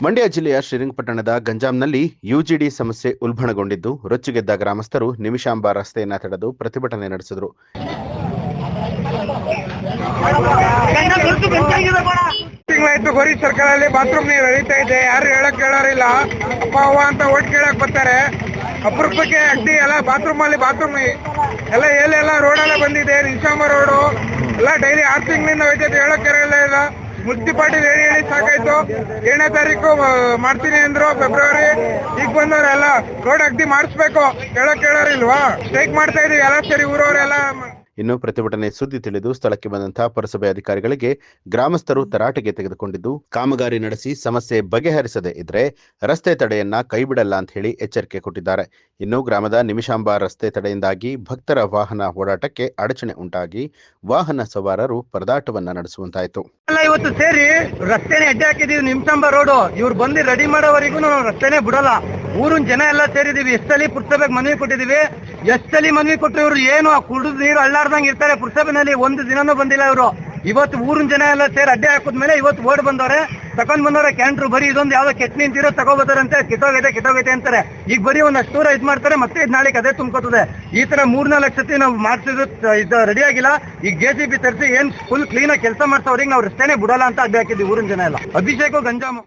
ಮಂಡ್ಯ ಜಿಲ್ಲೆಯ ಶ್ರೀರಂಗಪಟ್ಟಣದ ಗಂಜಾಂನಲ್ಲಿ ಯುಜಿಡಿ ಸಮಸ್ಯೆ ಉಲ್ಬಣಗೊಂಡಿದ್ದು, ರೊಚ್ಚಿಗೆದ್ದ ಗ್ರಾಮಸ್ಥರು ನಿಮಿಷಾಂಬ ರಸ್ತೆಯನ್ನು ತಡೆದು ಪ್ರತಿಭಟನೆ ನಡೆಸಿದರು. ತಿಂಗಳಾಯ್ತು ಗೋರಿ ಸರ್ಕಾರದಲ್ಲಿ ಬಾತ್ರೂಮ್ ನೀರು ಹರಿತಾ ಇದೆ. ಯಾರು ಹೇಳಕ್ ಕೇಳೋರಿಲ್ಲ. ಅಪ್ಪ ಅವ್ವ ಅಂತ ಓಟ್ ಕೇಳಕ್ ಬರ್ತಾರೆ. ಅಪರೂಪಕ್ಕೆ ಅಡ್ಡಿ ಎಲ್ಲ ಬಾತ್ರೂಮ್ ಎಲ್ಲ ಎಲ್ಲ ರೋಡೆಲ್ಲ ಬಂದಿದೆ. ನಿಶಾಂಬ ರೋಡು ಎಲ್ಲ ಡೈಲಿ 6 ತಿಂಗಳಿಂದ ಹೋಯ್ತೈತೆ. ಹೇಳಕ್ ಇಲ್ಲ. ಮುನ್ಸಿಪಾಲಿಟಿ ಹೇಳಿ ಸಾಕಾಯ್ತು. 7ನೇ ತಾರೀಕು ಮಾಡ್ತೀನಿ ಅಂದ್ರು, ಫೆಬ್ರವರಿ. ಈಗ ಬಂದವರೆಲ್ಲ ರೋಡ್ ಅಗ್ದಿ ಮಾಡಿಸ್ಬೇಕು. ಹೇಳಕ್ ಕೇಳೋರಿಲ್ವಾ? ಸ್ಟ್ರೈಕ್ ಮಾಡ್ತಾ ಇದೀವಿ ಎಲ್ಲ ಸೇರಿ ಊರವರೆಲ್ಲ. ಇನ್ನು ಪ್ರತಿಭಟನೆ ಸುದ್ದಿ ತಿಳಿದು ಸ್ಥಳಕ್ಕೆ ಬಂದಂತಹ ಪುರಸಭೆ ಅಧಿಕಾರಿಗಳಿಗೆ ಗ್ರಾಮಸ್ಥರು ತರಾಟೆಗೆ ತೆಗೆದುಕೊಂಡಿದ್ದು, ಕಾಮಗಾರಿ ನಡೆಸಿ ಸಮಸ್ಯೆ ಬಗೆಹರಿಸದೆ ಇದ್ರೆ ರಸ್ತೆ ತಡೆಯನ್ನ ಕೈಬಿಡಲ್ಲ ಅಂತ ಹೇಳಿ ಎಚ್ಚರಿಕೆ ಕೊಟ್ಟಿದ್ದಾರೆ. ಇನ್ನು ಗ್ರಾಮದ ನಿಮಿಷಾಂಬ ರಸ್ತೆ ತಡೆಯಿಂದಾಗಿ ಭಕ್ತರ ವಾಹನ ಓಡಾಟಕ್ಕೆ ಅಡಚಣೆ ಉಂಟಾಗಿ ವಾಹನ ಸವಾರರು ಪರದಾಟವನ್ನ ನಡೆಸುವಂತಾಯಿತು. ಇವತ್ತು ಸೇರಿ ರಸ್ತೆನೇ ಅಡ್ಡಿ ಹಾಕಿದೀವಿ. ನಿಮಿಷಾಂಬ ರೋಡು ಇವ್ರು ಬಂದು ರೆಡಿ ಮಾಡೋವರೆಗೂ ರಸ್ತೆನೇ ಬಿಡಲ್ಲ. ಊರಿನ ಜನ ಎಲ್ಲ ಸೇರಿದೀವಿ. ಎಷ್ಟಲ್ಲಿ ಪುರಸಭೆಗೆ ಮನವಿ ಕೊಟ್ಟಿದೀವಿ. ಎಷ್ಟಲ್ಲಿ ಮನವಿ ಕೊಟ್ಟರು ಇವ್ರು ಏನು ಕುಡಿದು ನೀರು ಅಳ್ಳಾರ್ದಂಗೆ ಇರ್ತಾರೆ. ಪುರಸಭೆನಲ್ಲಿ ಒಂದು ದಿನನೂ ಬಂದಿಲ್ಲ ಇವರು. ಇವತ್ತು ಊರಿನ ಜನ ಎಲ್ಲ ಸೇರಿ ಅಡ್ಡೆ ಹಾಕಿದ್ಮೇಲೆ ಇವತ್ತು ಓಡ್ ಬಂದವ್ರೆ, ತಕೊಂಡ್ ಬಂದವ್ರೆ. ಕ್ಯಾಂಟ್ರು ಬರೀ ಇದೊಂದು ಯಾವ್ದೋ ಕೆಟ್ಟ ನಿಂತಿರೋ ತಗೋಬೋದಾರಂತೆ. ಕಿತ್ತೋಗೈತೆ ಅಂತಾರೆ. ಈಗ ಬರೀ ಒಂದಷ್ಟು ದೂರ ಇದ್ ಮಾಡ್ತಾರೆ, ಮತ್ತೆ ಇದ್ ನಾಳೆ ಅದೇ ತುಂಬ್ಕೋತದೆ. ಈ ತರ 3-4 ಸತಿ ನಾವು ಮಾಡ್ಸಿದ್ರು ಇದು ರೆಡಿ ಆಗಿಲ್ಲ. ಈಗ JCB ತರಿಸಿ ಏನ್ ಫುಲ್ ಕ್ಲೀನ್ ಆಗಿ ಕೆಲಸ ಮಾಡ್ತಾವ್ರಿಗೆ ನಾವು ರಸ್ತೆನೆ ಬಿಡಲ್ಲ ಅಂತ ಅಡ್ಡೆ ಹಾಕಿದ್ವಿ ಊರಿನ ಜನ ಎಲ್ಲ. ಅಭಿಷೇಕ ಗಂಜಾಮು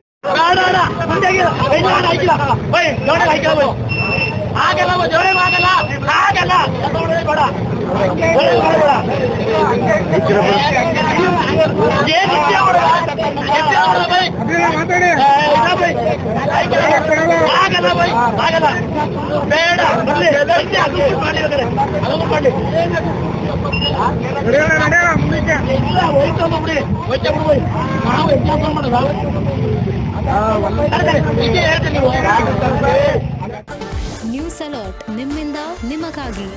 ನ್ಯೂಸ್ ಅಲರ್ಟ್ ನಿಮ್ಮಿಂದ ನಿಮಗಾಗಿ.